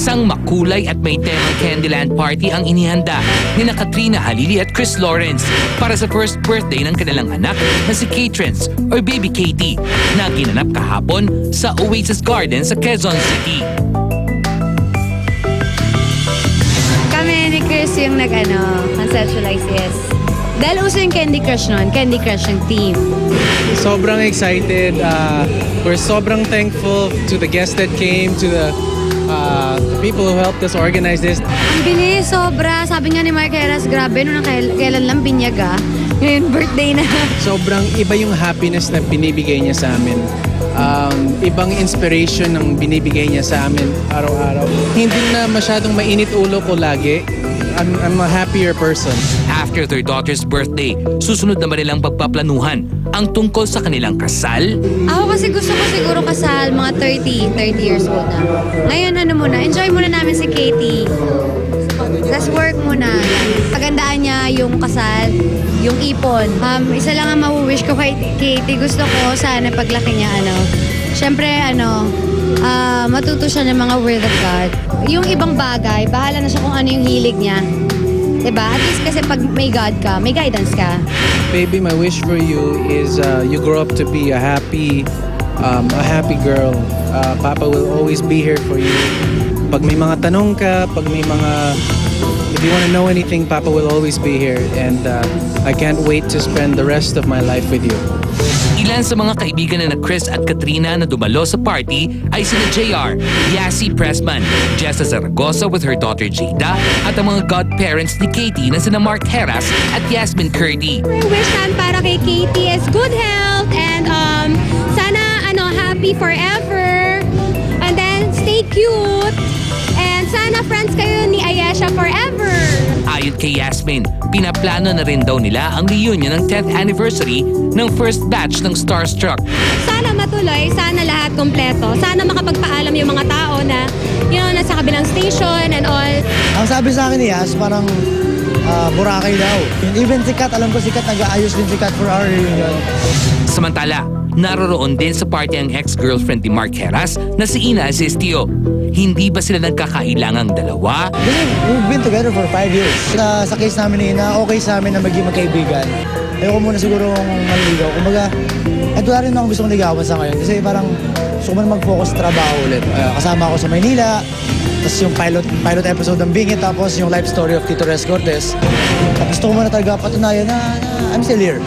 Isang makulay at may temang Candyland party ang inihanda ni na Katrina Halili at Chris Lawrence para sa first birthday ng kanilang anak na si Katrins or Baby Katie na ginanap kahapon sa Oasis Garden sa Quezon City. Kami ni Chris yung conceptualize, yes. Dahil uso yung Candy Crush nun, Candy Crush yung team. Sobrang excited. We're sobrang thankful to the guests that came, to the people who helped us organize this. Ang bilis, sobra. Sabi nga ni Mark Heras, grabe, nung kailan lang binyaga. Ngayon, birthday na. Sobrang iba yung happiness na binibigay niya sa amin. Ibang inspiration ng binibigay niya sa amin araw-araw. Hindi na masyadong mainit ulo ko lagi. I'm a happier person. After their daughter's birthday, susunod naman nilang pagpaplanuhan ang tungkol sa kanilang kasal. Ako kasi gusto ko siguro kasal mga 30 years old na. Ngayon enjoy muna namin si Katie. Let's work muna. Pagandaan niya yung kasal, yung ipon. Isa lang ang mawiwish ko kay Katie. Gusto ko sana paglaki niya, syempre, matuto siya ng mga word of God. Yung ibang bagay, bahala na siya kung ano yung hilig niya. Diba? At least kasi pag may God ka, may guidance ka. Baby, my wish for you is you grow up to be a happy girl. Papa will always be here for you. Pag may mga tanong ka, if you want to know anything, Papa will always be here. And I can't wait to spend the rest of my life with you. Ilan sa mga kaibigan na Chris at Katrina na dumalo sa party ay sina JR, Yassi Pressman, Jessa Zaragoza with her daughter Jada at ang mga godparents ni Katie na sina Mark Heras at Yasmin Curdy. My wish namin para kay Katie is good health and sana happy forever and then stay cute and sana friends kayo ni Ayesha forever. Ayon kay Yasmin, pinaplano na rin daw nila ang reunion ng 10th anniversary ng first batch ng Starstruck. Sana matuloy, sana lahat kompleto. Sana makapagpaalam yung mga tao na nasa kabilang station and all. Ang sabi sa akin ni Yas, parang Boracay daw. Even si Kat, alam ko si Kat, nag-aayos din si Kat for our reunion. Samantala, naroroon din sa party ang ex-girlfriend ni Mark Heras na si Ina Asistio. Hindi ba sila nagkakailangang dalawa? Kasi we've been together for 5 years. Sa case namin ni Ina, okay sa amin na maging magkaibigan. Ayoko muna siguro manligaw. Kumbaga, at wala rin akong gustong ligawan sa ngayon. Kasi parang gusto ko muna mag-focus sa trabaho ulit. Kasama ako sa Maynila, tapos yung pilot episode ng Bingit, tapos yung life story of Tito Res Cortez. Gusto ko muna talaga patunayan na I'm still here.